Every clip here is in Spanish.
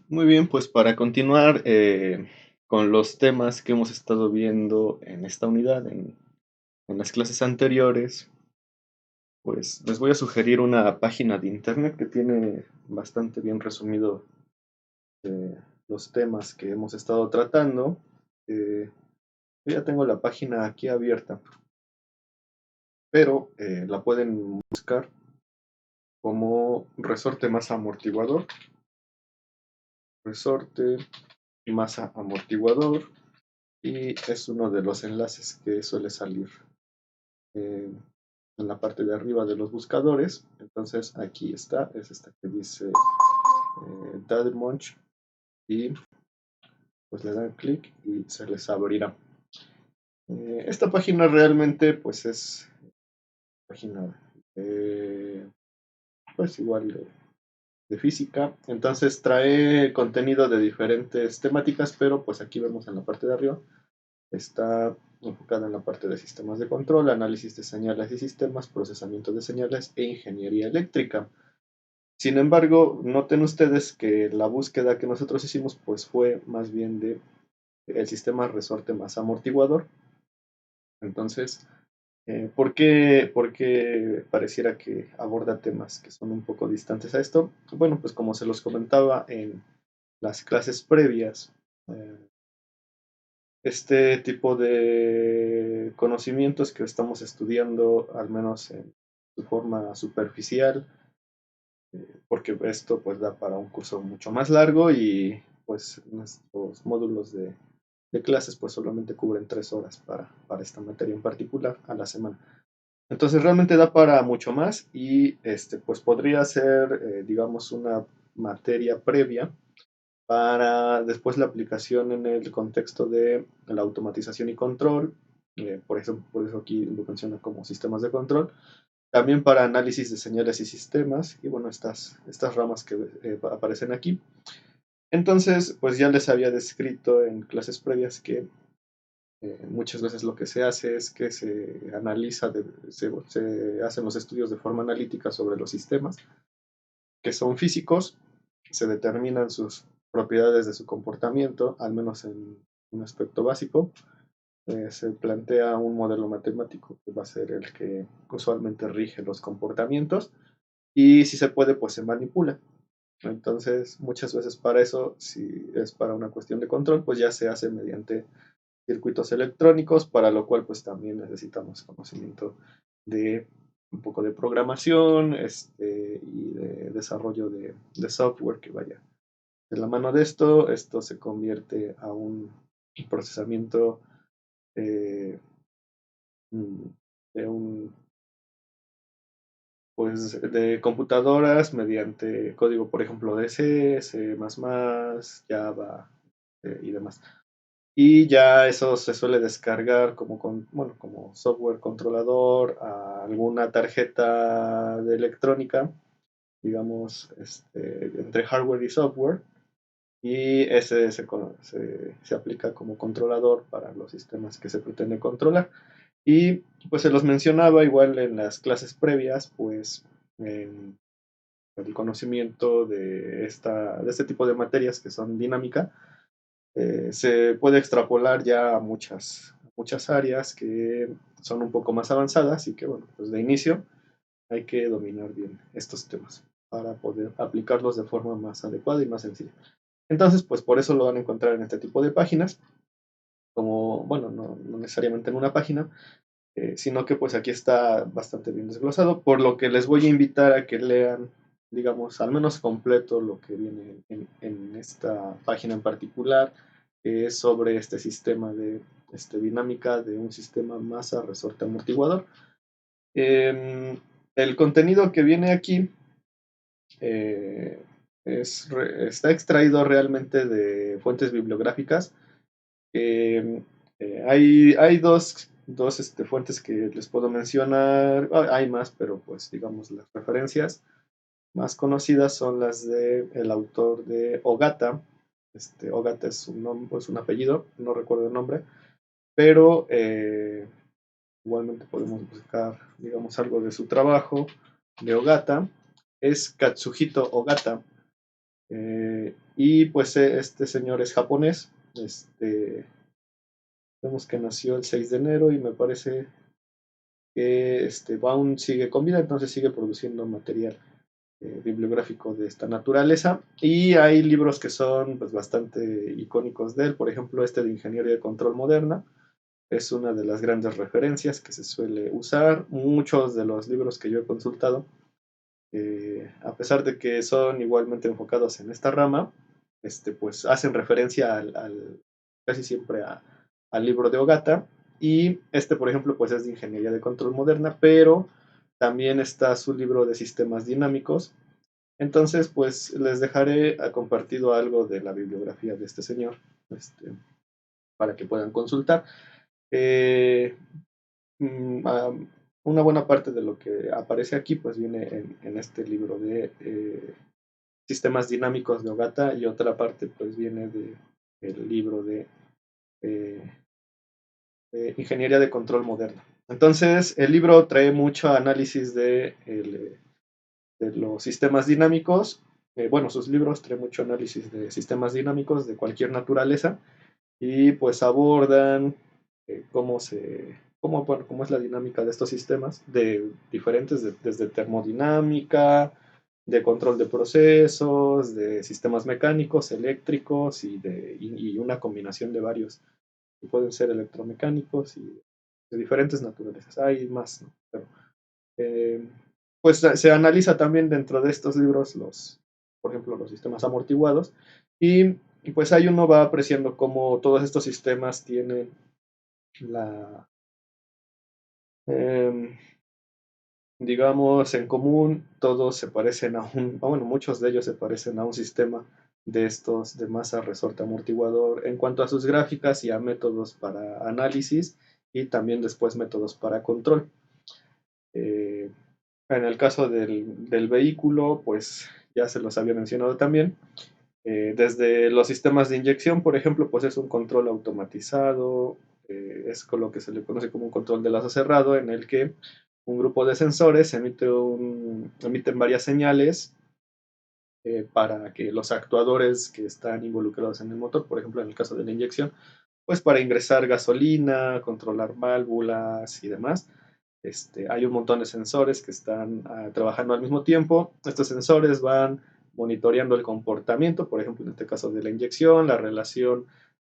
Muy bien, pues para continuar con los temas que hemos estado viendo en esta unidad, en las clases anteriores, pues les voy a sugerir una página de internet que tiene bastante bien resumido eh, los temas que hemos estado tratando. Eh, yo ya tengo la página aquí abierta, pero la pueden buscar como resorte masa amortiguador, resorte masa amortiguador, y es uno de los enlaces que suele salir eh, en la parte de arriba de los buscadores. Entonces aquí está, es esta que dice Dademunch, y pues le dan clic y se les abrirá. Esta página realmente pues es página pues igual de física, entonces trae contenido de diferentes temáticas, pero pues aquí vemos en la parte de arriba está enfocada en la parte de sistemas de control, análisis de señales y sistemas, procesamiento de señales e ingeniería eléctrica. Sin embargo, noten ustedes que la búsqueda que nosotros hicimos pues fue más bien de el sistema resorte más amortiguador. Entonces, por qué pareciera que aborda temas que son un poco distantes a esto? Bueno, pues como se los comentaba en las clases previas, eh, este tipo de conocimientos que estamos estudiando, al menos en su forma superficial, porque esto pues da para un curso mucho más largo y pues nuestros módulos de clases pues solamente cubren 3 horas para esta materia en particular a la semana. Entonces realmente da para mucho más y pues podría ser, digamos, una materia previa para después la aplicación en el contexto de la automatización y control. Por eso aquí lo menciona como sistemas de control. También para análisis de señales y sistemas, y bueno, estas ramas que aparecen aquí. Entonces, pues ya les había descrito en clases previas que muchas veces lo que se hace es que se analiza, se hacen los estudios de forma analítica sobre los sistemas que son físicos, se determinan sus propiedades de su comportamiento, al menos en un aspecto básico. Se plantea un modelo matemático que va a ser el que usualmente rige los comportamientos y si se puede, pues se manipula. Entonces, muchas veces para eso, si es para una cuestión de control, pues ya se hace mediante circuitos electrónicos, para lo cual pues también necesitamos conocimiento de un poco de programación y de desarrollo de software que vaya de la mano de esto. Esto se convierte a un procesamiento eh, de un pues de computadoras mediante código, por ejemplo, de C, C++, Java y demás. Y ya eso se suele descargar bueno, como software controlador a alguna tarjeta de electrónica, digamos, entre hardware y software. Y ese se aplica como controlador para los sistemas que se pretende controlar. Y pues se los mencionaba igual en las clases previas, pues en el conocimiento de este tipo de materias que son dinámica, se puede extrapolar ya a muchas áreas que son un poco más avanzadas y que, bueno, pues de inicio hay que dominar bien estos temas para poder aplicarlos de forma más adecuada y más sencilla. Entonces, pues por eso lo van a encontrar en este tipo de páginas, como, bueno, no necesariamente en una página, sino que pues aquí está bastante bien desglosado, por lo que les voy a invitar a que lean, digamos, al menos completo lo que viene en esta página en particular, que es sobre este sistema de dinámica de un sistema masa resorte amortiguador. El contenido que viene aquí eh, está extraído realmente de fuentes bibliográficas. Hay dos fuentes que les puedo mencionar. Hay más, pero pues digamos las referencias más conocidas son las de el autor de Ogata. Ogata es es un apellido, no recuerdo el nombre, pero igualmente podemos buscar, digamos, algo de su trabajo de Ogata. Es Katsuhito Ogata. Y pues este señor es japonés. Vemos que nació el 6 de enero y me parece que Baum sigue con vida, entonces sigue produciendo material bibliográfico de esta naturaleza. Y hay libros que son pues, bastante icónicos de él, por ejemplo, este de Ingeniería de Control Moderna. Es una de las grandes referencias que se suele usar. Muchos de los libros que yo he consultado, a pesar de que son igualmente enfocados en esta rama, pues hacen referencia casi siempre al libro de Ogata. Y por ejemplo, pues es de Ingeniería de Control Moderna, pero también está su libro de Sistemas Dinámicos. Entonces, pues les dejaré compartido algo de la bibliografía de este señor, para que puedan consultar. Eh, mm, um, una buena parte de lo que aparece aquí pues viene en este libro de sistemas dinámicos de Ogata, y otra parte pues viene del libro eh, de ingeniería de control moderna. Entonces el libro trae mucho análisis de los sistemas dinámicos. Bueno, sus libros traen mucho análisis de sistemas dinámicos de cualquier naturaleza, y pues abordan bueno, cómo es la dinámica de estos sistemas, de diferentes, desde termodinámica, de control de procesos, de sistemas mecánicos, eléctricos y una combinación de varios, que pueden ser electromecánicos y de diferentes naturalezas. Hay más, ¿no? Pero, eh, pues se analiza también dentro de estos libros por ejemplo, los sistemas amortiguados, y pues ahí uno va apreciando cómo todos estos sistemas tienen la, eh, digamos, en común. Todos se parecen bueno, muchos de ellos se parecen a un sistema de estos de masa resorte amortiguador en cuanto a sus gráficas y a métodos para análisis, y también después métodos para control. Eh, en el caso del vehículo, pues ya se los había mencionado también. Desde los sistemas de inyección, por ejemplo, pues es un control automatizado, es con lo que se le conoce como un control de lazo cerrado, en el que un grupo de sensores emiten varias señales para que los actuadores que están involucrados en el motor, por ejemplo, en el caso de la inyección, pues para ingresar gasolina, controlar válvulas y demás. Hay un montón de sensores que están trabajando al mismo tiempo. Estos sensores van monitoreando el comportamiento, por ejemplo, en este caso de la inyección, la relación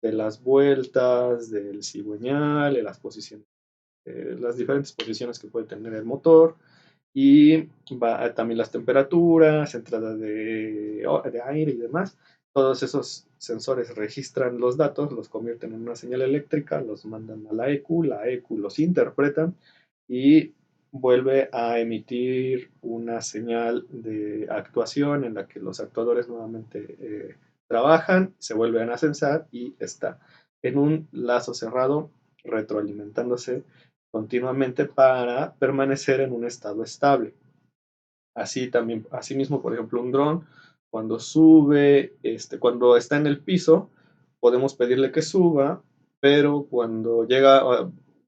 de las vueltas, del cigüeñal, de las diferentes posiciones que puede tener el motor, y también las temperaturas, entrada de aire y demás. Todos esos sensores registran los datos, los convierten en una señal eléctrica, los mandan a la EQ los interpretan y vuelve a emitir una señal de actuación en la que los actuadores nuevamente trabajan, se vuelven a censar y está en un lazo cerrado retroalimentándose continuamente para permanecer en un estado estable. Así también, asimismo, por ejemplo, un dron, cuando sube, cuando está en el piso, podemos pedirle que suba, pero cuando llega,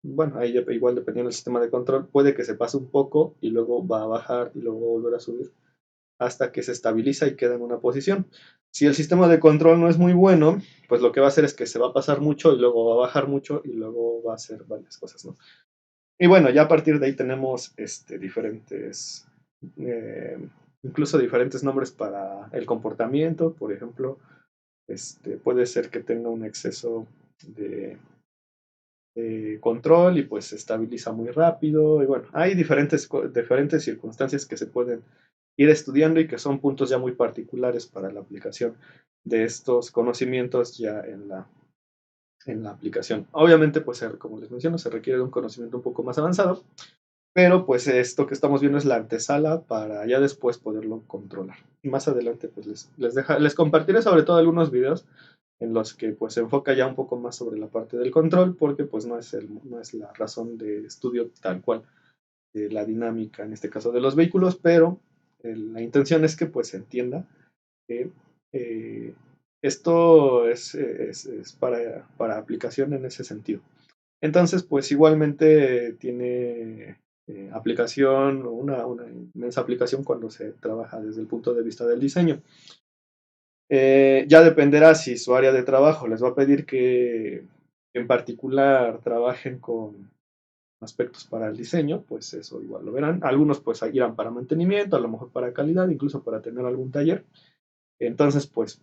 bueno, ahí igual dependiendo del sistema de control, puede que se pase un poco y luego va a bajar y luego volver a subir hasta que se estabiliza y queda en una posición. Si el sistema de control no es muy bueno, pues lo que va a hacer es que se va a pasar mucho y luego va a bajar mucho y luego va a hacer varias cosas, ¿no? Y bueno, ya a partir de ahí tenemos diferentes, eh, incluso diferentes nombres para el comportamiento. Por ejemplo, puede ser que tenga un exceso de, de control y pues se estabiliza muy rápido. Y bueno, hay diferentes circunstancias que se pueden ir estudiando y que son puntos ya muy particulares para la aplicación de estos conocimientos ya en la aplicación. Obviamente, pues como les menciono, se requiere de un conocimiento un poco más avanzado, pero pues esto que estamos viendo es la antesala para ya después poderlo controlar. Y más adelante pues les compartiré sobre todo algunos videos en los que pues se enfoca ya un poco más sobre la parte del control, porque pues no es la razón de estudio tal cual de la dinámica, en este caso de los vehículos, pero la intención es que pues se entienda que eh, esto es para aplicación en ese sentido. Entonces, pues igualmente tiene aplicación, una inmensa aplicación cuando se trabaja desde el punto de vista del diseño. Ya dependerá si su área de trabajo les va a pedir que en particular trabajen con aspectos para el diseño, pues eso igual lo verán. Algunos pues irán para mantenimiento, a lo mejor para calidad, incluso para tener algún taller. Entonces, pues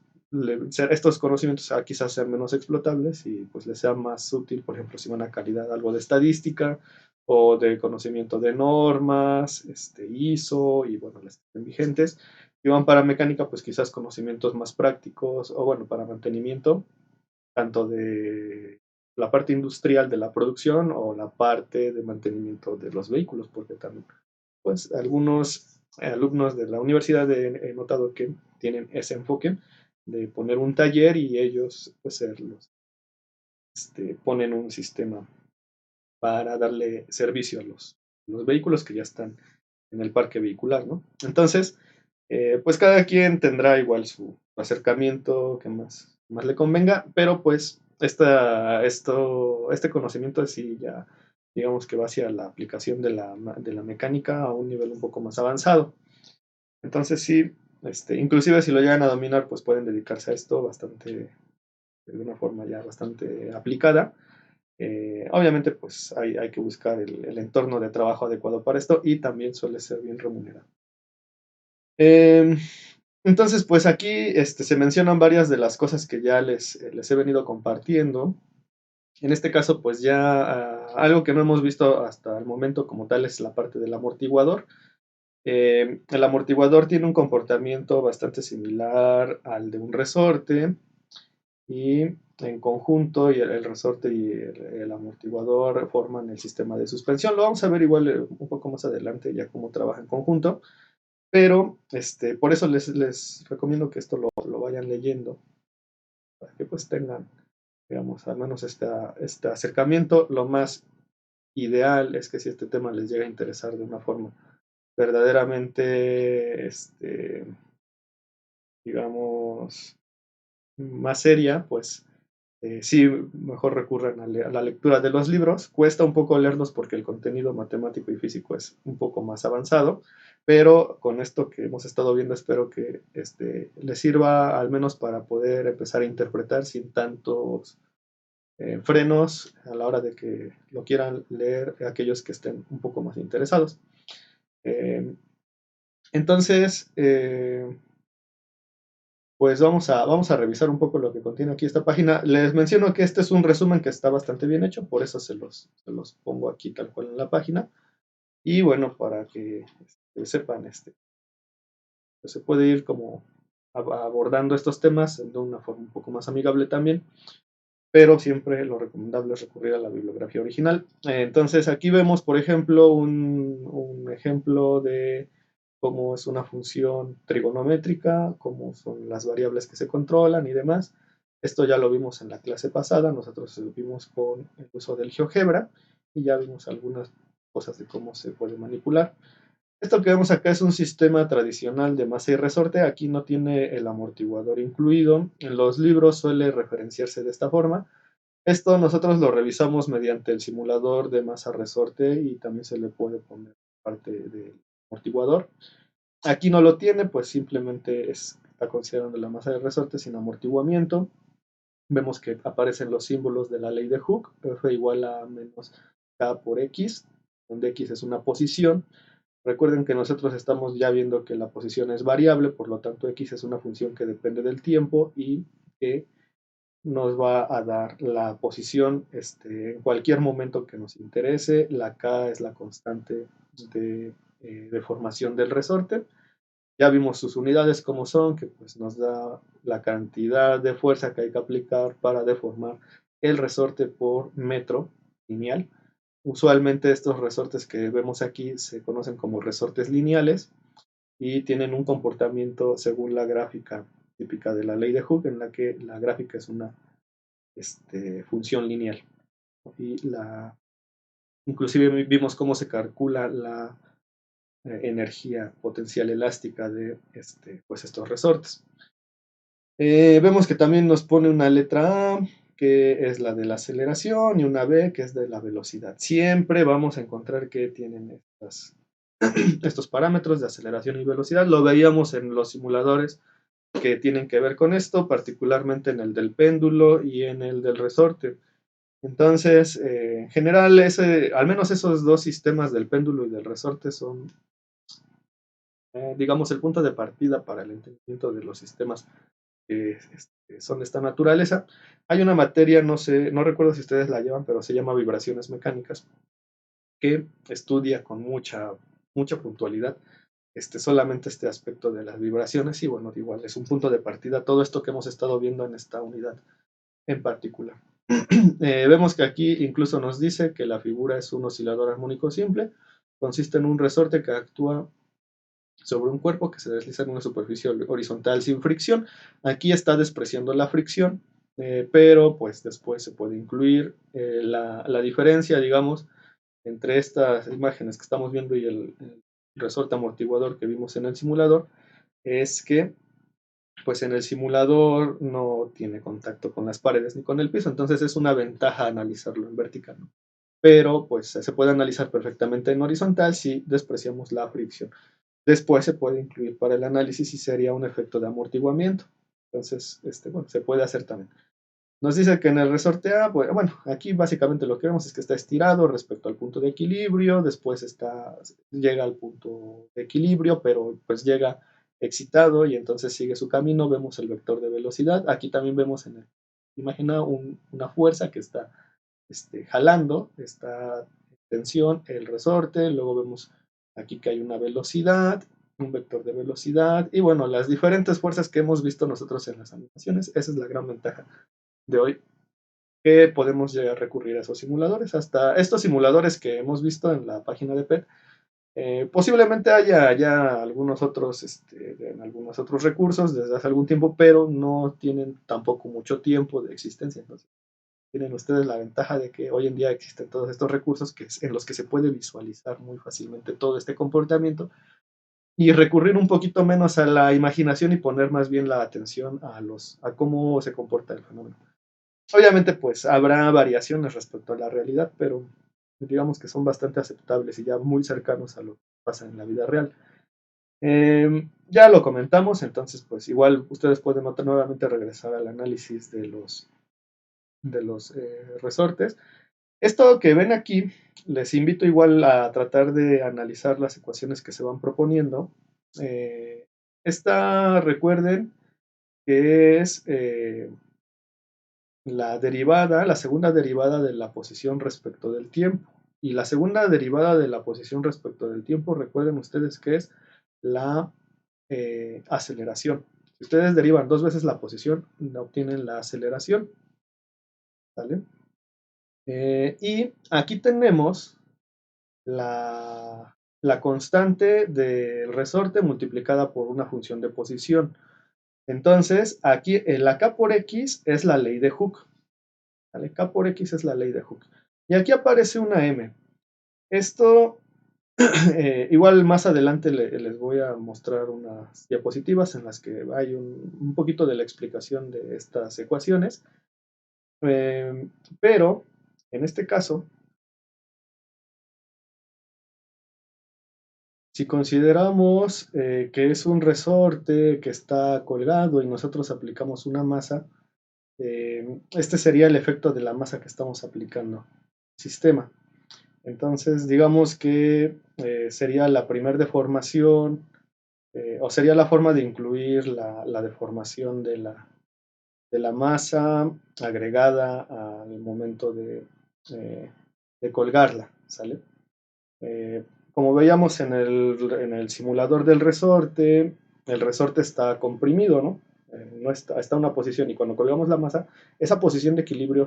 estos conocimientos quizás sean menos explotables y pues les sea más útil, por ejemplo, si van a calidad algo de estadística o de conocimiento de normas, ISO y bueno, las que estén vigentes. Si van para mecánica, pues quizás conocimientos más prácticos o bueno, para mantenimiento, tanto de la parte industrial de la producción o la parte de mantenimiento de los vehículos, porque también, pues algunos alumnos de la universidad he notado que tienen ese enfoque de poner un taller y ellos, pues, ponen un sistema para darle servicio a los vehículos que ya están en el parque vehicular, ¿no? Entonces, pues cada quien tendrá igual su acercamiento que más le convenga, pero pues este conocimiento sí ya digamos que va hacia la aplicación de la mecánica a un nivel un poco más avanzado. Entonces sí, inclusive si lo llegan a dominar, pues pueden dedicarse a esto de una forma ya bastante aplicada. Obviamente, pues hay que buscar el entorno de trabajo adecuado para esto y también suele ser bien remunerado. Eh, entonces, pues aquí se mencionan varias de las cosas que ya les he venido compartiendo. En este caso, pues ya algo que no hemos visto hasta el momento como tal es la parte del amortiguador. El amortiguador tiene un comportamiento bastante similar al de un resorte y en conjunto y el resorte y el amortiguador forman el sistema de suspensión. Lo vamos a ver igual un poco más adelante ya cómo trabaja en conjunto. Pero por eso les recomiendo que esto lo vayan leyendo, para que pues tengan, digamos, al menos este acercamiento. Lo más ideal es que si este tema les llega a interesar de una forma verdaderamente, digamos, más seria, pues sí, mejor recurran a la lectura de los libros. Cuesta un poco leerlos porque el contenido matemático y físico es un poco más avanzado, pero con esto que hemos estado viendo espero que les sirva al menos para poder empezar a interpretar sin tantos frenos a la hora de que lo quieran leer aquellos que estén un poco más interesados. Eh, entonces, pues vamos a revisar un poco lo que contiene aquí esta página. Les menciono que este es un resumen que está bastante bien hecho, por eso se los pongo aquí tal cual en la página. Y bueno, para que sepan, pues se puede ir como abordando estos temas de una forma un poco más amigable también, pero siempre lo recomendable es recurrir a la bibliografía original. Entonces aquí vemos, por ejemplo, un ejemplo de cómo es una función trigonométrica, cómo son las variables que se controlan y demás. Esto ya lo vimos en la clase pasada, nosotros lo vimos con el uso del GeoGebra y ya vimos algunas cosas de cómo se puede manipular. Esto que vemos acá es un sistema tradicional de masa y resorte, aquí no tiene el amortiguador incluido, en los libros suele referenciarse de esta forma. Esto nosotros lo revisamos mediante el simulador de masa resorte y también se le puede poner parte del amortiguador. Aquí no lo tiene, pues simplemente está considerando la masa de resorte sin amortiguamiento. Vemos que aparecen los símbolos de la ley de Hooke, F igual a menos K por X, donde X es una posición. Recuerden que nosotros estamos ya viendo que la posición es variable, por lo tanto X es una función que depende del tiempo y que nos va a dar la posición en cualquier momento que nos interese. La K es la constante de formación del resorte. Ya vimos sus unidades como son, que pues nos da la cantidad de fuerza que hay que aplicar para deformar el resorte por metro lineal. Usualmente estos resortes que vemos aquí se conocen como resortes lineales y tienen un comportamiento según la gráfica típica de la ley de Hooke, en la que la gráfica es una función lineal. Y inclusive vimos cómo se calcula la energía potencial elástica de pues estos resortes. Vemos que también nos pone una letra A, que es la de la aceleración, y una B, que es de la velocidad. Siempre vamos a encontrar que tienen estos parámetros de aceleración y velocidad. Lo veíamos en los simuladores que tienen que ver con esto, particularmente en el del péndulo y en el del resorte. Entonces, en general, al menos esos dos sistemas del péndulo y del resorte son, digamos, el punto de partida para el entendimiento de los sistemas que son de esta naturaleza. Hay una materia, no sé, no recuerdo si ustedes la llevan, pero se llama vibraciones mecánicas, que estudia con mucha puntualidad solamente este aspecto de las vibraciones y bueno, igual es un punto de partida todo esto que hemos estado viendo en esta unidad en particular. Vemos que aquí incluso nos dice que la figura es un oscilador armónico simple, consiste en un resorte que actúa sobre un cuerpo que se desliza en una superficie horizontal sin fricción. Aquí está despreciando la fricción, pero pues después se puede incluir la diferencia, digamos, entre estas imágenes que estamos viendo y el resorte amortiguador que vimos en el simulador, es que pues en el simulador no tiene contacto con las paredes ni con el piso, entonces es una ventaja analizarlo en vertical, ¿no? Pero pues se puede analizar perfectamente en horizontal si despreciamos la fricción. Después se puede incluir para el análisis y sería un efecto de amortiguamiento. Entonces, bueno, se puede hacer también. Nos dice que en el resorte A, bueno, aquí básicamente lo que vemos es que está estirado respecto al punto de equilibrio, después llega al punto de equilibrio, pero pues llega excitado y entonces sigue su camino, vemos el vector de velocidad. Aquí también vemos imagina una fuerza que está jalando, está en tensión el resorte, luego vemos aquí que hay una velocidad, un vector de velocidad, y bueno, las diferentes fuerzas que hemos visto nosotros en las animaciones, esa es la gran ventaja de hoy, que podemos llegar a recurrir a esos simuladores. Hasta estos simuladores que hemos visto en la página de PET, posiblemente haya ya algunos otros recursos desde hace algún tiempo, pero no tienen tampoco mucho tiempo de existencia. Entonces, tienen ustedes la ventaja de que hoy en día existen todos estos recursos en los que se puede visualizar muy fácilmente todo este comportamiento y recurrir un poquito menos a la imaginación y poner más bien la atención a cómo se comporta el fenómeno. Obviamente, pues habrá variaciones respecto a la realidad, pero digamos que son bastante aceptables y ya muy cercanos a lo que pasa en la vida real. Ya lo comentamos, entonces pues igual ustedes pueden nuevamente regresar al análisis de los resortes. Esto que ven aquí, les invito igual a tratar de analizar las ecuaciones que se van proponiendo. Esta, recuerden que es la segunda derivada de la posición respecto del tiempo. Y la segunda derivada de la posición respecto del tiempo, recuerden ustedes que es la aceleración. Si ustedes derivan dos veces la posición, obtienen la aceleración. ¿Vale? Y aquí tenemos la constante del resorte multiplicada por una función de posición. Entonces, aquí la K por X es la ley de Hooke. ¿Vale? K por X es la ley de Hooke. Y aquí aparece una M. Esto, igual más adelante les voy a mostrar unas diapositivas en las que hay un poquito de la explicación de estas ecuaciones. Pero, en este caso, si consideramos que es un resorte que está colgado y nosotros aplicamos una masa, este sería el efecto de la masa que estamos aplicando al sistema. Entonces, digamos que sería la primera deformación, o sería la forma de incluir la deformación de la masa agregada al momento de colgarla, ¿sale? Como veíamos en el simulador del resorte, el resorte está comprimido, ¿no? No está en una posición y cuando colgamos la masa, esa posición de equilibrio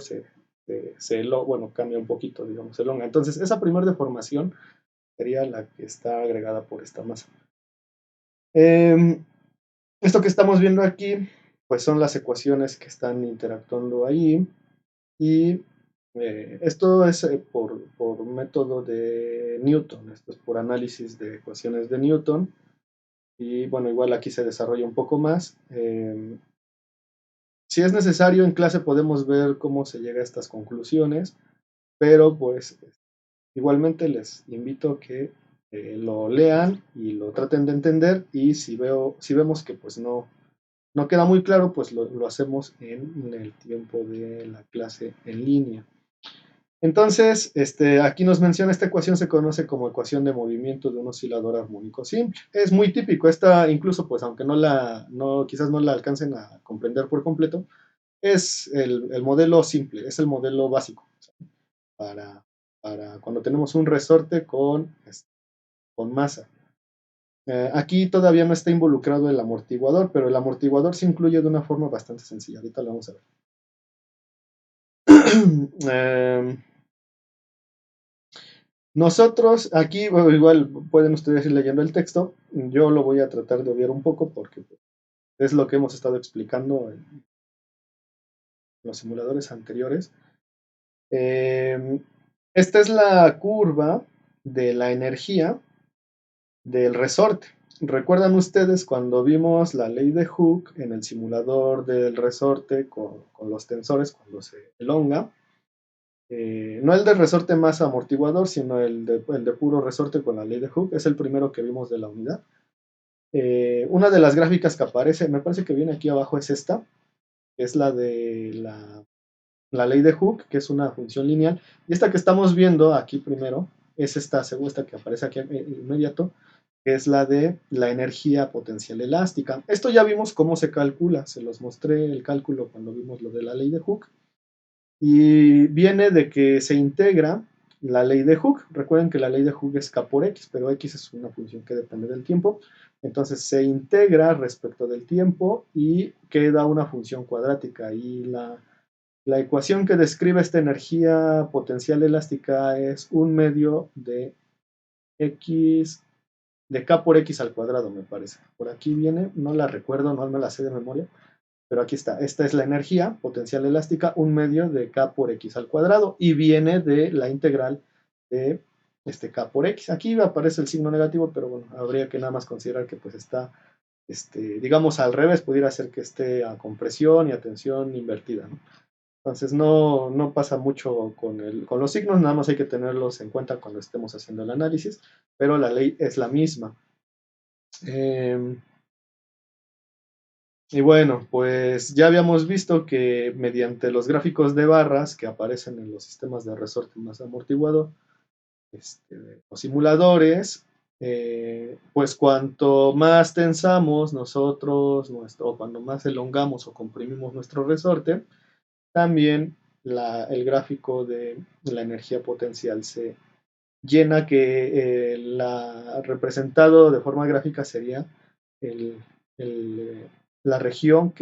cambia un poquito, digamos, se elonga. Entonces, esa primera deformación sería la que está agregada por esta masa. Esto que estamos viendo aquí, pues son las ecuaciones que están interactuando ahí y esto es por método de Newton, esto es por análisis de ecuaciones de Newton y bueno, igual aquí se desarrolla un poco más. Si es necesario, en clase podemos ver cómo se llega a estas conclusiones, pero pues igualmente les invito a que lo lean y lo traten de entender y si vemos que pues no no queda muy claro, pues lo hacemos en el tiempo de la clase en línea. Entonces, aquí nos menciona esta ecuación, se conoce como ecuación de movimiento de un oscilador armónico simple. Es muy típico, esta incluso, pues aunque quizás no la alcancen a comprender por completo, es el modelo simple, es el modelo básico para, para cuando tenemos un resorte con masa. Aquí todavía no está involucrado el amortiguador, pero el amortiguador se incluye de una forma bastante sencilla. Ahorita lo vamos a ver. Nosotros aquí, bueno, igual pueden ustedes ir leyendo el texto, yo lo voy a tratar de obviar un poco porque es lo que hemos estado explicando en los simuladores anteriores. Esta es la curva de la energía del resorte. ¿Recuerdan ustedes cuando vimos la ley de Hooke en el simulador del resorte con los tensores cuando se elonga? No el de resorte más amortiguador, sino el de puro resorte con la ley de Hooke. Es el primero que vimos de la unidad. Una de las gráficas que aparece, me parece que viene aquí abajo, es esta. Es la de la ley de Hooke, que es una función lineal. Y esta que estamos viendo aquí primero es esta segunda que aparece aquí inmediato, que es la de la energía potencial elástica. Esto ya vimos cómo se calcula, se los mostré el cálculo cuando vimos lo de la ley de Hooke. Y viene de que se integra la ley de Hooke. Recuerden que la ley de Hooke es K por X, pero X es una función que depende del tiempo. Entonces se integra respecto del tiempo y queda una función cuadrática. Y la ecuación que describe esta energía potencial elástica es un medio de X, de K por X al cuadrado, me parece. Por aquí viene, no la recuerdo, no me la sé de memoria, pero aquí está. Esta es la energía potencial elástica, un medio de K por X al cuadrado, y viene de la integral de K por X. Aquí aparece el signo negativo, pero bueno, habría que nada más considerar que pues está, digamos al revés, pudiera ser que esté a compresión y a tensión invertida, ¿no? Entonces no pasa mucho con los signos, nada más hay que tenerlos en cuenta cuando estemos haciendo el análisis, pero la ley es la misma. Y bueno, pues ya habíamos visto que mediante los gráficos de barras que aparecen en los sistemas de resorte más amortiguado, los simuladores, pues cuanto más tensamos nosotros, o cuando más elongamos o comprimimos nuestro resorte, también el gráfico de la energía potencial se llena, que representado de forma gráfica sería el, la región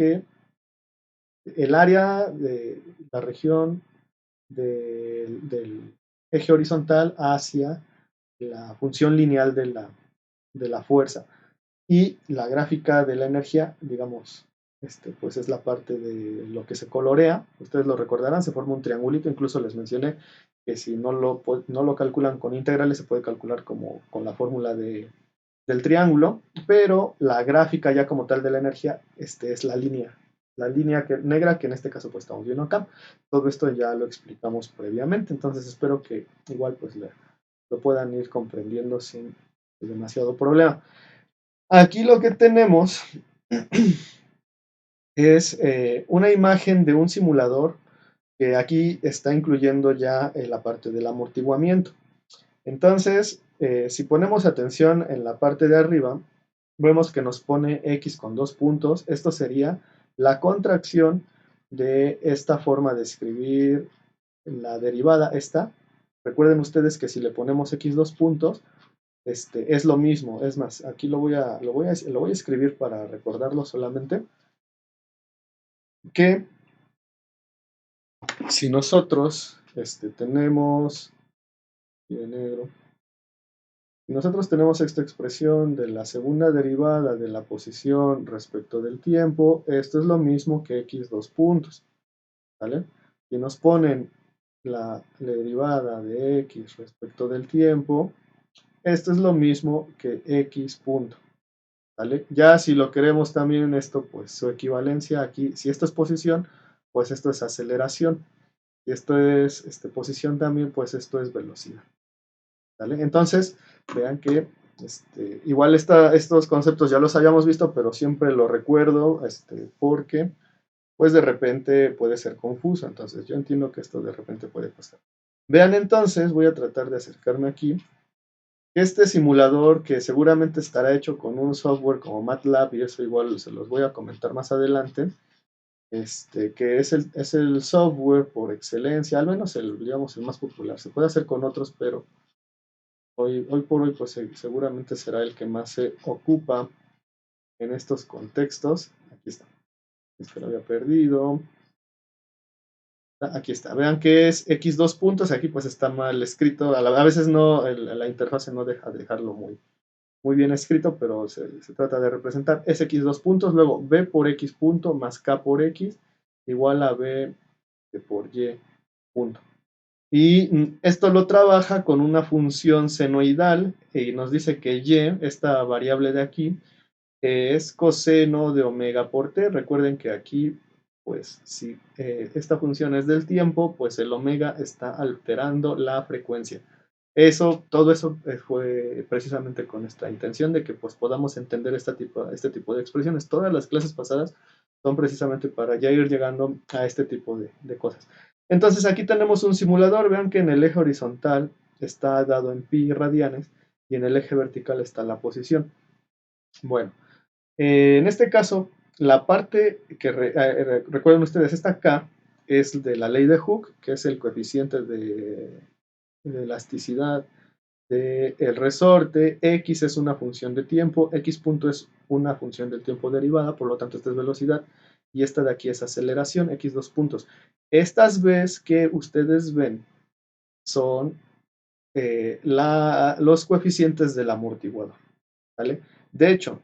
el área de la región del eje horizontal hacia la función lineal de la fuerza. Y la gráfica de la energía, digamos, pues es la parte de lo que se colorea. Ustedes lo recordarán, se forma un triangulito. Incluso les mencioné que si no lo calculan con integrales, se puede calcular como con la fórmula del triángulo, pero la gráfica ya como tal de la energía es la línea negra, que en este caso pues estamos viendo acá. Todo esto ya lo explicamos previamente, entonces espero que igual pues lo puedan ir comprendiendo sin demasiado problema. Aquí lo que tenemos es una imagen de un simulador que aquí está incluyendo ya la parte del amortiguamiento. Entonces, si ponemos atención en la parte de arriba, vemos que nos pone X con 2 puntos. Esto sería la contracción de esta forma de escribir la derivada, esta. Recuerden ustedes que si le ponemos X 2 puntos, es lo mismo. Es más, aquí lo voy a escribir para recordarlo solamente. Que si nosotros tenemos, negro, nosotros tenemos esta expresión de la segunda derivada de la posición respecto del tiempo, esto es lo mismo que X 2 puntos, ¿vale? Si nos ponen la derivada de X respecto del tiempo, esto es lo mismo que X punto, ¿vale? Ya si lo queremos también esto, pues su equivalencia aquí, si esto es posición, pues esto es aceleración. Si esto es posición también, pues esto es velocidad, ¿vale? Entonces, vean que Igual estos conceptos ya los habíamos visto, pero siempre lo recuerdo porque pues de repente puede ser confuso. Entonces yo entiendo que esto de repente puede pasar. Vean entonces, voy a tratar de acercarme aquí. Este simulador que seguramente estará hecho con un software como MATLAB, y eso igual se los voy a comentar más adelante, que es el software por excelencia, al menos digamos, el más popular. Se puede hacer con otros, pero hoy por hoy pues seguramente será el que más se ocupa en estos contextos. Aquí está. Es que lo había perdido. Aquí está. Vean que es x2 puntos. Aquí pues está mal escrito. A veces no, la interfase no deja de dejarlo muy bien escrito, pero se trata de representar. Es x2 puntos, luego b por x punto más k por x igual a b por y punto. Y esto lo trabaja con una función senoidal y nos dice que y, esta variable de aquí, es coseno de omega por t. Recuerden que aquí, pues, si esta función es del tiempo, pues el omega está alterando la frecuencia. Todo eso fue precisamente con esta intención de que pues podamos entender este tipo de expresiones. Todas las clases pasadas son precisamente para ya ir llegando a este tipo de cosas. Entonces aquí tenemos un simulador. Vean que en el eje horizontal está dado en pi radianes y en el eje vertical está la posición. Bueno, en este caso, la parte que recuerden ustedes, esta K es de la ley de Hooke, que es el coeficiente de elasticidad del resorte. X es una función de tiempo, x punto es una función del tiempo derivada, por lo tanto esta es velocidad, y esta de aquí es aceleración, x2 puntos. Estas B's que ustedes ven son los coeficientes del amortiguador, ¿vale? De hecho,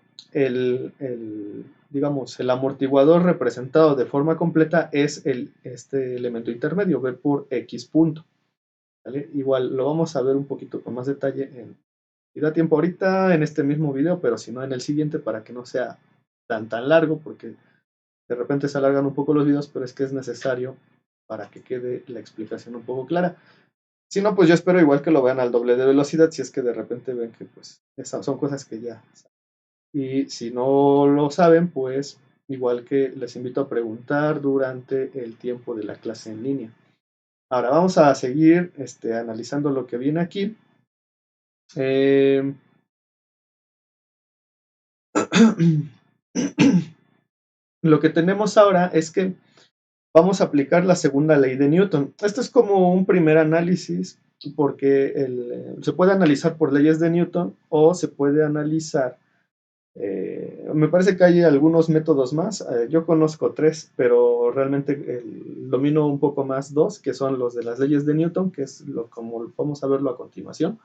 digamos, el amortiguador representado de forma completa es este elemento intermedio, B por X punto, ¿vale? Igual lo vamos a ver un poquito con más detalle si da tiempo ahorita en este mismo video, pero si no en el siguiente para que no sea tan largo, porque de repente se alargan un poco los videos, pero es que es necesario para que quede la explicación un poco clara. Si no, pues yo espero igual que lo vean al doble de velocidad, si es que de repente ven que pues esas son cosas que ya. Y si no lo saben, pues igual que les invito a preguntar durante el tiempo de la clase en línea. Ahora vamos a seguir analizando lo que viene aquí. Lo que tenemos ahora es que vamos a aplicar la segunda ley de Newton. Esto es como un primer análisis porque se puede analizar por leyes de Newton o se puede analizar. Me parece que hay algunos métodos más. Yo conozco 3, pero realmente domino un poco más 2, que son los de las leyes de Newton, que es como vamos a verlo a continuación.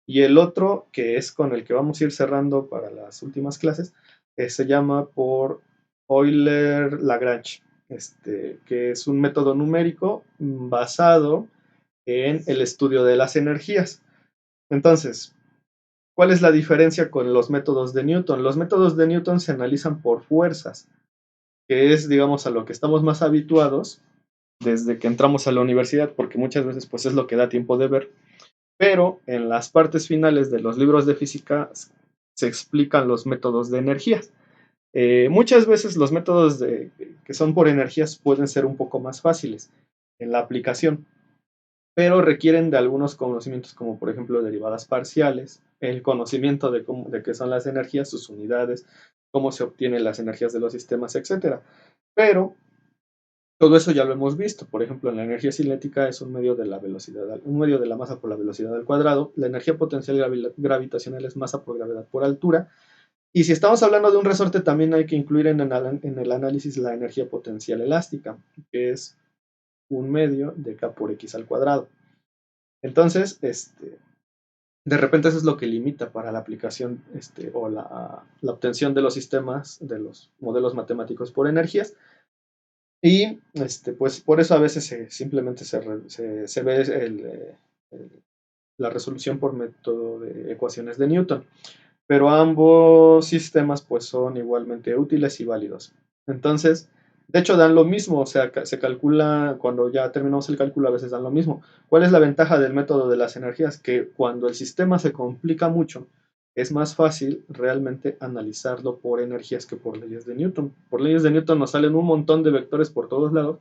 Y el otro, que es con el que vamos a ir cerrando para las últimas clases, se llama por Euler-Lagrange, que es un método numérico basado en el estudio de las energías. Entonces, ¿cuál es la diferencia con los métodos de Newton? Los métodos de Newton se analizan por fuerzas, que es, digamos, a lo que estamos más habituados desde que entramos a la universidad, porque muchas veces pues es lo que da tiempo de ver. Pero en las partes finales de los libros de física se explican los métodos de energías. Muchas veces los métodos que son por energías pueden ser un poco más fáciles en la aplicación, pero requieren de algunos conocimientos como por ejemplo derivadas parciales, el conocimiento de qué son las energías, sus unidades, cómo se obtienen las energías de los sistemas, etc. Pero todo eso ya lo hemos visto. Por ejemplo, la energía cinética es un medio de la velocidad, un medio de la masa por la velocidad al cuadrado. La energía potencial gravitacional es masa por gravedad por altura. Y si estamos hablando de un resorte, también hay que incluir en el análisis la energía potencial elástica, que es un medio de k por x al cuadrado. Entonces, de repente eso es lo que limita para la aplicación o la obtención de los sistemas, de los modelos matemáticos por energías. Y pues por eso a veces simplemente se ve la resolución por método de ecuaciones de Newton. Pero ambos sistemas pues son igualmente útiles y válidos. Entonces, de hecho dan lo mismo, o sea, se calcula, cuando ya terminamos el cálculo a veces dan lo mismo. ¿Cuál es la ventaja del método de las energías? Que cuando el sistema se complica mucho, es más fácil realmente analizarlo por energías que por leyes de Newton. Por leyes de Newton nos salen un montón de vectores por todos lados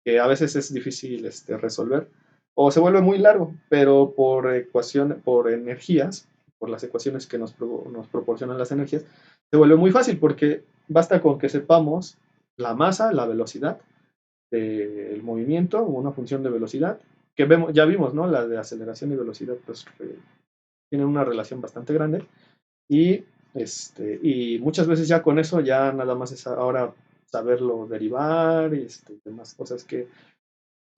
que a veces es difícil resolver o se vuelve muy largo, pero por ecuación, por energías, por las ecuaciones que nos proporcionan las energías, se vuelve muy fácil porque basta con que sepamos la masa, la velocidad del movimiento, una función de velocidad, que vemos, ya vimos, ¿no? La de aceleración y velocidad, pues tienen una relación bastante grande y, y muchas veces ya con eso ya nada más es ahora saberlo derivar y demás cosas que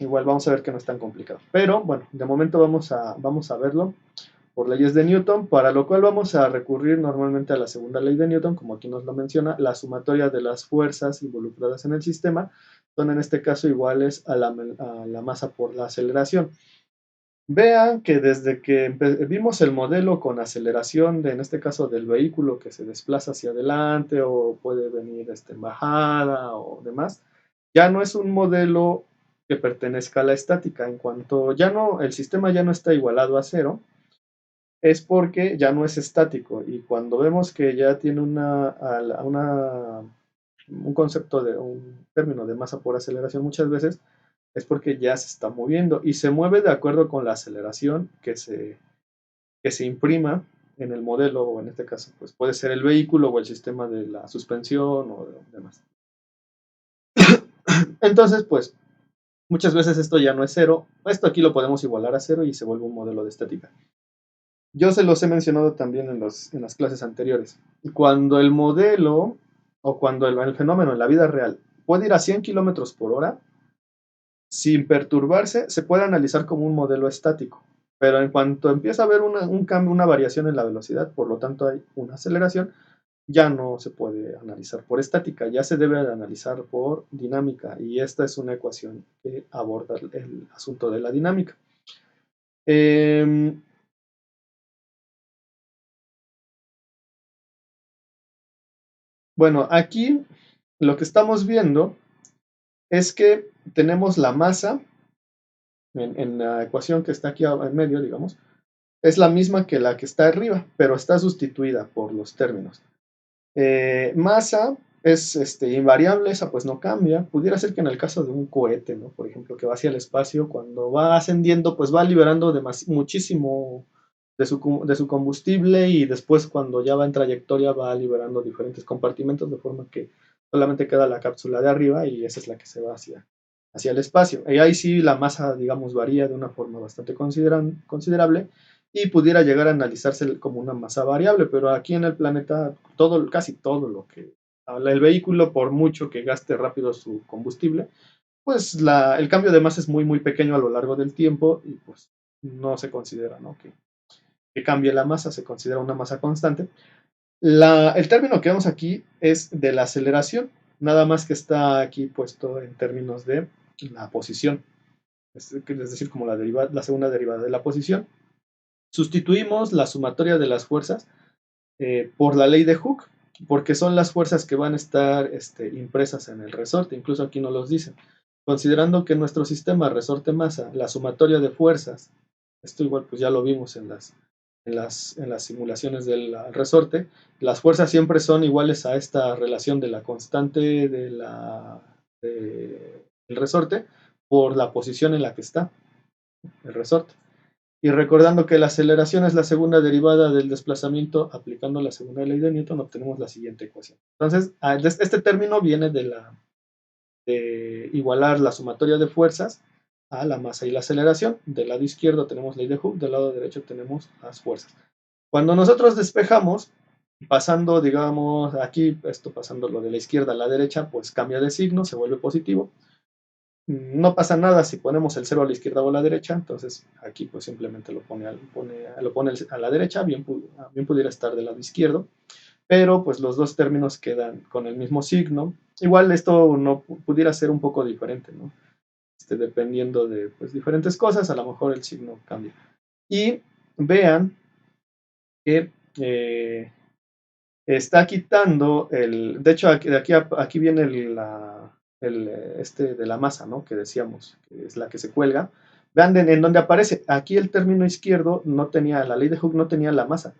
igual vamos a ver que no es tan complicado. Pero bueno, de momento vamos a verlo por leyes de Newton, para lo cual vamos a recurrir normalmente a la segunda ley de Newton, como aquí nos lo menciona, la sumatoria de las fuerzas involucradas en el sistema son en este caso iguales a la masa por la aceleración. Vean que desde que vimos el modelo con aceleración, en este caso del vehículo que se desplaza hacia adelante o puede venir en bajada o demás, ya no es un modelo que pertenezca a la estática. En cuanto ya no, el sistema ya no está igualado a cero, es porque ya no es estático. Y cuando vemos que ya tiene un concepto de un término de masa por aceleración muchas veces, es porque ya se está moviendo y se mueve de acuerdo con la aceleración que se imprima en el modelo, o en este caso, pues puede ser el vehículo o el sistema de la suspensión o demás. Entonces, pues, muchas veces esto ya no es cero. Esto aquí lo podemos igualar a cero y se vuelve un modelo de estática. Yo se los he mencionado también en las clases anteriores. Cuando el modelo o cuando el fenómeno en la vida real puede ir a 100 kilómetros por hora, sin perturbarse, se puede analizar como un modelo estático. Pero en cuanto empieza a haber un cambio, una variación en la velocidad, por lo tanto hay una aceleración, ya no se puede analizar por estática, ya se debe de analizar por dinámica. Y esta es una ecuación que aborda el asunto de la dinámica. Bueno, aquí lo que estamos viendo es que tenemos la masa en la ecuación que está aquí en medio, digamos, es la misma que la que está arriba, pero está sustituida por los términos. Masa es invariable, esa pues no cambia. Pudiera ser que en el caso de un cohete, ¿no? Por ejemplo, que va hacia el espacio, cuando va ascendiendo, pues va liberando muchísimo de su combustible y después cuando ya va en trayectoria va liberando diferentes compartimentos de forma que solamente queda la cápsula de arriba y esa es la que se va hacia el espacio. Y ahí sí la masa, digamos, varía de una forma bastante considerable y pudiera llegar a analizarse como una masa variable, pero aquí en el planeta casi todo lo que el vehículo, por mucho que gaste rápido su combustible, pues el cambio de masa es muy muy pequeño a lo largo del tiempo y pues no se considera, ¿no? que cambie la masa, se considera una masa constante. El término que vemos aquí es de la aceleración, nada más que está aquí puesto en términos de la posición, es decir, como la segunda derivada de la posición. Sustituimos la sumatoria de las fuerzas por la ley de Hooke, porque son las fuerzas que van a estar impresas en el resorte, incluso aquí no los dicen. Considerando que nuestro sistema resorte-masa, la sumatoria de fuerzas, esto igual pues ya lo vimos en las simulaciones del resorte, las fuerzas siempre son iguales a esta relación de la constante del resorte por la posición en la que está el resorte. Y recordando que la aceleración es la segunda derivada del desplazamiento, aplicando la segunda ley de Newton, obtenemos la siguiente ecuación. Entonces, este término viene de igualar la sumatoria de fuerzas a la masa y la aceleración. Del lado izquierdo tenemos ley de Hooke, del lado derecho tenemos las fuerzas. Cuando nosotros despejamos, pasando, digamos, aquí, esto pasando lo de la izquierda a la derecha, pues cambia de signo, se vuelve positivo. No pasa nada si ponemos el 0 a la izquierda o a la derecha, entonces aquí pues simplemente lo pone a la derecha, bien pudiera estar del lado izquierdo, pero pues los dos términos quedan con el mismo signo. Igual esto no pudiera ser un poco diferente, ¿no? Dependiendo de pues, diferentes cosas, a lo mejor el signo cambia. Y vean que está quitando de hecho aquí viene de la masa, ¿no? Que decíamos, que es la que se cuelga. Vean en donde aparece, aquí el término izquierdo no tenía, la ley de Hooke no tenía la masa,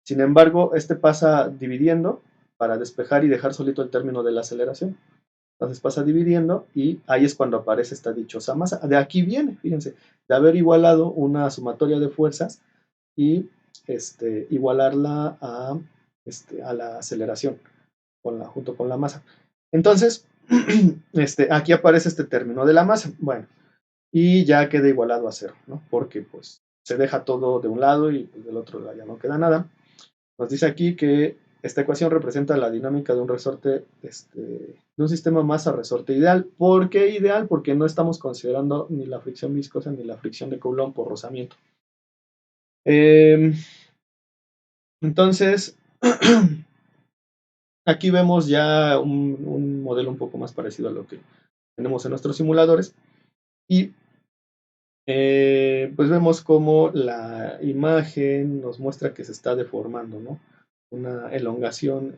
Sin embargo, este pasa dividiendo para despejar y dejar solito el término de la aceleración. Entonces pasa dividiendo y ahí es cuando aparece esta dichosa masa. De aquí viene, fíjense, de haber igualado una sumatoria de fuerzas y igualarla a la aceleración junto con la masa. Entonces, aquí aparece este término de la masa. Bueno, y ya queda igualado a cero, ¿no? Porque pues se deja todo de un lado y pues, del otro lado ya no queda nada. Nos dice aquí que esta ecuación representa la dinámica de un resorte, de un sistema masa-resorte ideal. ¿Por qué ideal? Porque no estamos considerando ni la fricción viscosa ni la fricción de Coulomb por rozamiento. Entonces, aquí vemos ya un modelo un poco más parecido a lo que tenemos en nuestros simuladores. Y pues vemos cómo la imagen nos muestra que se está deformando, ¿no? Una elongación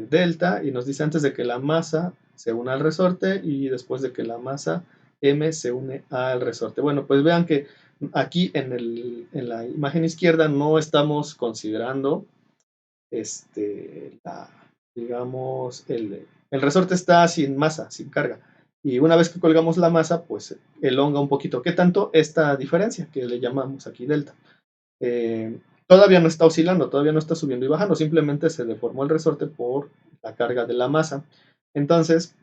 delta y nos dice antes de que la masa se una al resorte y después de que la masa m se une al resorte. Bueno, pues vean que aquí en la imagen izquierda no estamos considerando digamos, el resorte está sin masa, sin carga. Y una vez que colgamos la masa, pues elonga un poquito. ¿Qué tanto? Esta diferencia que le llamamos aquí delta. Todavía no está oscilando, todavía no está subiendo y bajando, simplemente se deformó el resorte por la carga de la masa. Entonces,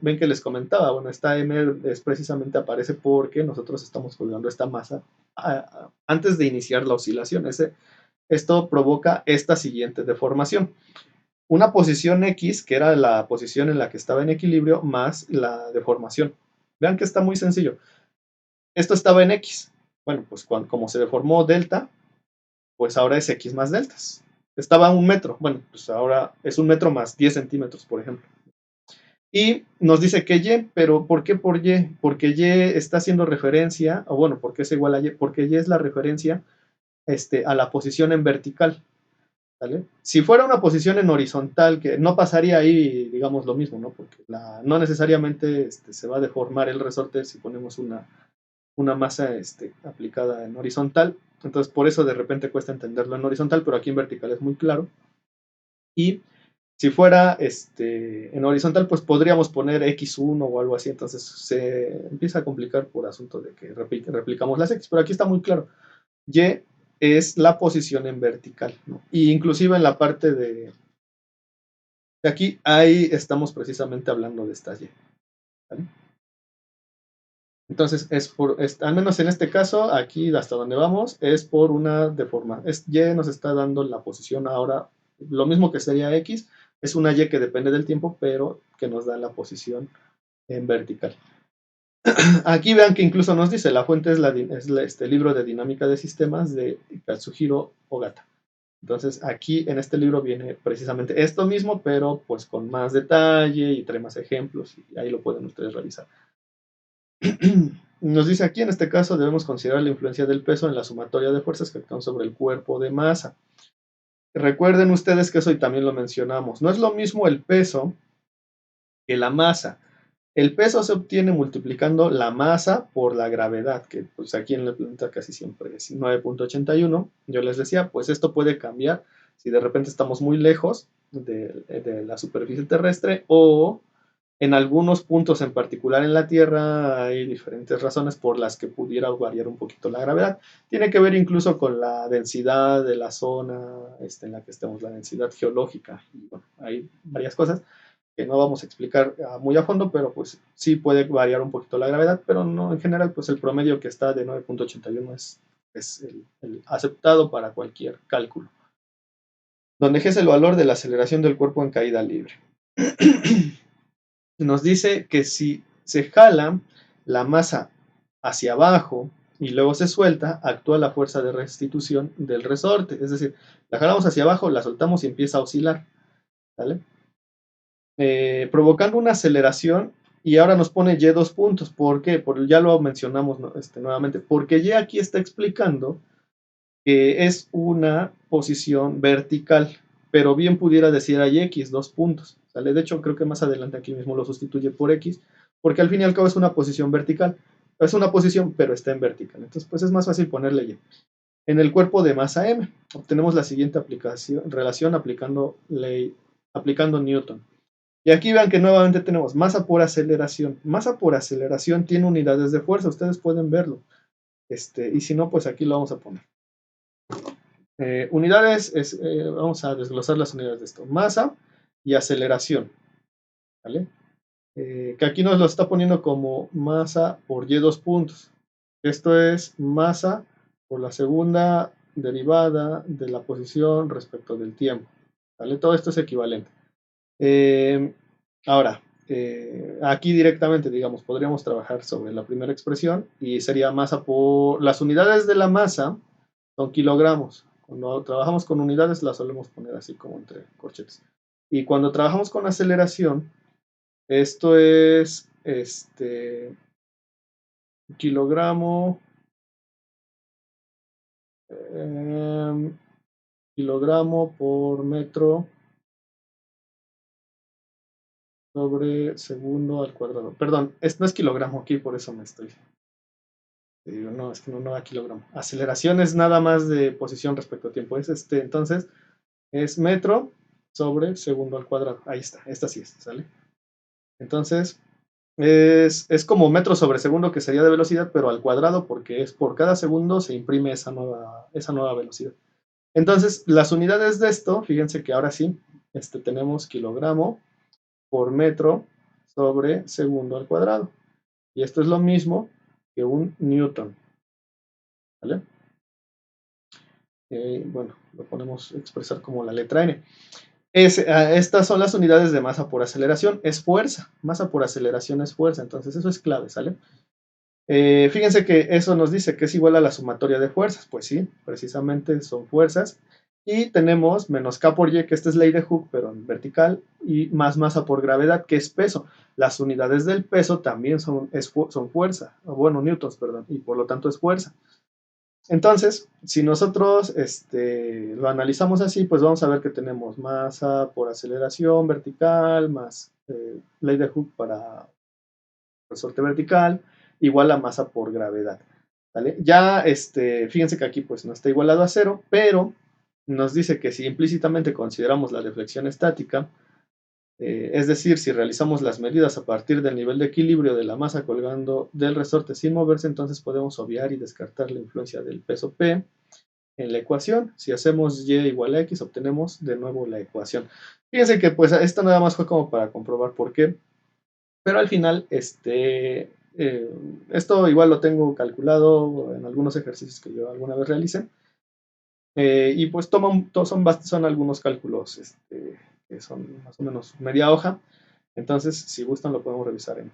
ven que les comentaba, bueno, esta M es precisamente aparece porque nosotros estamos colgando esta masa antes de iniciar la oscilación. Esto provoca esta siguiente deformación. Una posición X, que era la posición en la que estaba en equilibrio, más la deformación. Vean que está muy sencillo. Esto estaba en X. Bueno, pues como se deformó delta, pues ahora es X más deltas. Estaba a 1 metro. Bueno, pues ahora es 1 metro más 10 centímetros, por ejemplo. Y nos dice que Y, pero ¿por qué por Y? Porque Y está haciendo referencia, o bueno, ¿por qué es igual a Y? Porque Y es la referencia a la posición en vertical. ¿Vale? Si fuera una posición en horizontal, que no pasaría ahí, digamos, lo mismo, ¿no? Porque no necesariamente se va a deformar el resorte si ponemos una masa aplicada en horizontal. Entonces, por eso de repente cuesta entenderlo en horizontal, pero aquí en vertical es muy claro. Y si fuera en horizontal, pues podríamos poner X1 o algo así. Entonces se empieza a complicar por asunto de que replicamos las X. Pero aquí está muy claro. Y es la posición en vertical, ¿no? Y inclusive en la parte de aquí, ahí estamos precisamente hablando de esta Y, ¿vale? Entonces, al menos en este caso, aquí hasta donde vamos, es por una deformación. Y nos está dando la posición ahora, lo mismo que sería X, es una Y que depende del tiempo, pero que nos da la posición en vertical. Aquí vean que incluso nos dice, la fuente es este libro de dinámica de sistemas de Katsuhiro Ogata. Entonces aquí en este libro viene precisamente esto mismo, pero pues con más detalle y trae más ejemplos y ahí lo pueden ustedes revisar. Nos dice aquí, en este caso debemos considerar la influencia del peso en la sumatoria de fuerzas que actúan sobre el cuerpo de masa. Recuerden ustedes que eso y también lo mencionamos. No es lo mismo el peso que la masa. El peso se obtiene multiplicando la masa por la gravedad, que pues aquí en el planeta casi siempre es 9.81. Yo les decía, pues esto puede cambiar si de repente estamos muy lejos de la superficie terrestre o en algunos puntos en particular en la Tierra hay diferentes razones por las que pudiera variar un poquito la gravedad. Tiene que ver incluso con la densidad de la zona en la que estemos, la densidad geológica. Y bueno, hay varias cosas que no vamos a explicar muy a fondo, pero pues sí puede variar un poquito la gravedad, pero no en general, pues el promedio que está de 9.81 es el aceptado para cualquier cálculo. Donde G es el valor de la aceleración del cuerpo en caída libre. Nos dice que si se jala la masa hacia abajo y luego se suelta, actúa la fuerza de restitución del resorte. Es decir, la jalamos hacia abajo, la soltamos y empieza a oscilar. ¿Vale? Provocando una aceleración y ahora nos pone Y 2 puntos. ¿Por qué? Ya lo mencionamos nuevamente. Porque Y aquí está explicando que es una posición vertical, pero bien pudiera decir ahí X 2 puntos. ¿Sale? De hecho, creo que más adelante aquí mismo lo sustituye por X, porque al fin y al cabo es una posición vertical. Es una posición, pero está en vertical. Entonces, pues es más fácil ponerle Y. En el cuerpo de masa m, obtenemos la siguiente relación aplicando Newton. Y aquí vean que nuevamente tenemos masa por aceleración. Masa por aceleración tiene unidades de fuerza, ustedes pueden verlo. Y si no, pues aquí lo vamos a poner. Unidades, vamos a desglosar las unidades de esto. Masa y aceleración. ¿Vale? Que aquí nos lo está poniendo como masa por y dos puntos. Esto es masa por la segunda derivada de la posición respecto del tiempo. ¿Vale? Todo esto es equivalente. Ahora, aquí directamente, digamos, podríamos trabajar sobre la primera expresión y sería masa por... Las unidades de la masa son kilogramos. Cuando trabajamos con unidades las solemos poner así como entre corchetes. Y cuando trabajamos con aceleración, esto es kilogramo, eh, kilogramo por metro sobre segundo al cuadrado. Perdón, no es kilogramo aquí, por eso me estoy... Digo, no, es que no da kilogramo. Aceleración es nada más de posición respecto a tiempo. Entonces, es metro sobre segundo al cuadrado. Ahí está, esta sí es, ¿sale? Entonces, es como metro sobre segundo, que sería de velocidad, pero al cuadrado, porque es por cada segundo se imprime esa nueva velocidad. Entonces, las unidades de esto, fíjense que ahora sí, tenemos kilogramo por metro sobre segundo al cuadrado. Y esto es lo mismo que un newton. ¿Vale? Bueno, lo podemos expresar como la letra N. Estas son las unidades de masa por aceleración, es fuerza, masa por aceleración es fuerza, entonces eso es clave, ¿sale? Fíjense que eso nos dice que es igual a la sumatoria de fuerzas, pues sí, precisamente son fuerzas, y tenemos menos K por Y, que esta es ley de Hooke, pero en vertical, y más masa por gravedad, que es peso. Las unidades del peso también son fuerza, o bueno, newtons, perdón, y por lo tanto es fuerza. Entonces, si nosotros lo analizamos así, pues vamos a ver que tenemos masa por aceleración vertical, más ley de Hooke para resorte vertical, igual a masa por gravedad. ¿Vale? Ya, fíjense que aquí pues no está igualado a cero, pero nos dice que si implícitamente consideramos la deflexión estática, es decir, si realizamos las medidas a partir del nivel de equilibrio de la masa colgando del resorte sin moverse, entonces podemos obviar y descartar la influencia del peso P en la ecuación. Si hacemos y igual a x, obtenemos de nuevo la ecuación. Fíjense que pues esto nada más fue como para comprobar por qué, pero al final esto igual lo tengo calculado en algunos ejercicios que yo alguna vez realicé. Y pues son algunos cálculos que son más o menos media hoja. Entonces, si gustan, lo podemos revisar en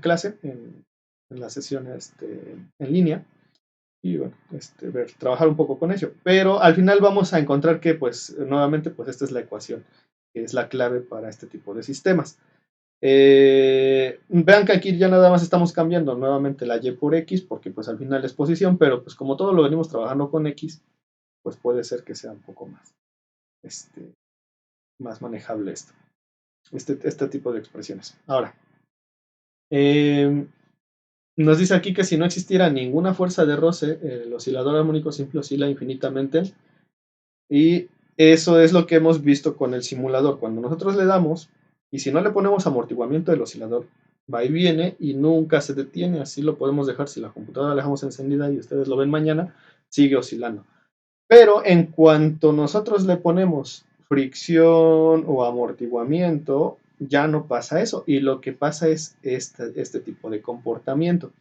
clase, en la sesión en línea. Y bueno, trabajar un poco con ello. Pero al final vamos a encontrar que, pues, nuevamente, pues esta es la ecuación, que es la clave para este tipo de sistemas. Vean que aquí ya nada más estamos cambiando nuevamente la y por x, porque pues al final es posición, pero pues como todo lo venimos trabajando con x, pues puede ser que sea un poco más manejable este tipo de expresiones. Ahora, nos dice aquí que si no existiera ninguna fuerza de roce, el oscilador armónico simple oscila infinitamente, y eso es lo que hemos visto con el simulador. Cuando nosotros le damos, y si no le ponemos amortiguamiento, el oscilador va y viene y nunca se detiene. Así lo podemos dejar. Si la computadora la dejamos encendida y ustedes lo ven mañana, sigue oscilando. Pero en cuanto nosotros le ponemos fricción o amortiguamiento, ya no pasa eso. Y lo que pasa es este tipo de comportamiento.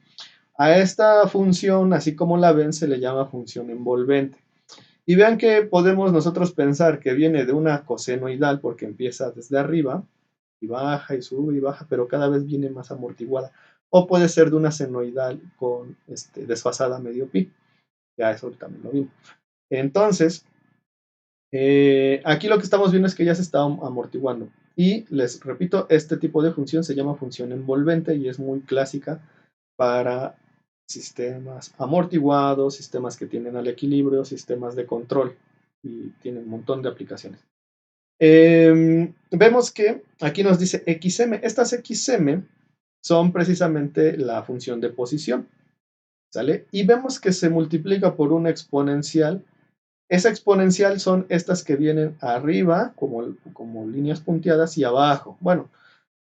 A esta función, así como la ven, se le llama función envolvente. Y vean que podemos nosotros pensar que viene de una cosenoidal porque empieza desde arriba y baja y sube y baja, pero cada vez viene más amortiguada. O puede ser de una senoidal con desfasada medio pi. Ya eso también lo vimos. Entonces, aquí lo que estamos viendo es que ya se está amortiguando. Y les repito, este tipo de función se llama función envolvente y es muy clásica para sistemas amortiguados, sistemas que tienden al equilibrio, sistemas de control, y tienen un montón de aplicaciones. Vemos que aquí nos dice XM. Estas XM son precisamente la función de posición. ¿sale? Y vemos que se multiplica por una exponencial. Esa exponencial son estas que vienen arriba, como líneas punteadas, y abajo. Bueno,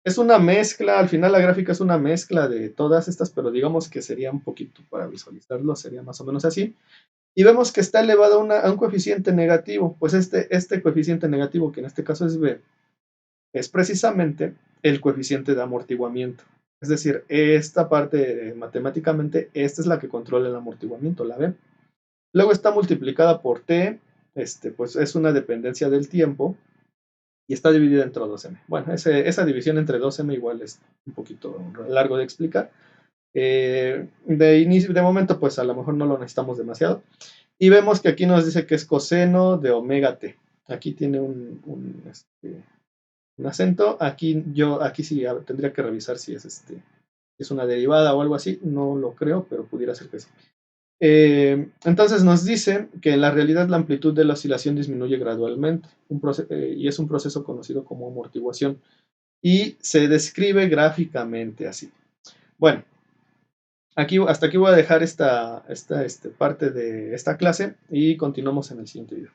es una mezcla, al final la gráfica es una mezcla de todas estas, pero digamos que sería un poquito para visualizarlo, sería más o menos así. Y vemos que está elevado a un coeficiente negativo, pues este coeficiente negativo, que en este caso es B, es precisamente el coeficiente de amortiguamiento. Es decir, esta parte matemáticamente, esta es la que controla el amortiguamiento, la B. Luego está multiplicada por T, pues es una dependencia del tiempo, y está dividida entre 2m. Bueno, esa división entre 2m igual es un poquito largo de explicar. De momento, pues a lo mejor no lo necesitamos demasiado. Y vemos que aquí nos dice que es coseno de omega t. Aquí tiene un acento. Aquí sí tendría que revisar si es una derivada o algo así. No lo creo, pero pudiera ser que sí. Entonces nos dice que en la realidad la amplitud de la oscilación disminuye gradualmente y es un proceso conocido como amortiguación y se describe gráficamente así. Bueno, hasta aquí voy a dejar esta parte de esta clase y continuamos en el siguiente video.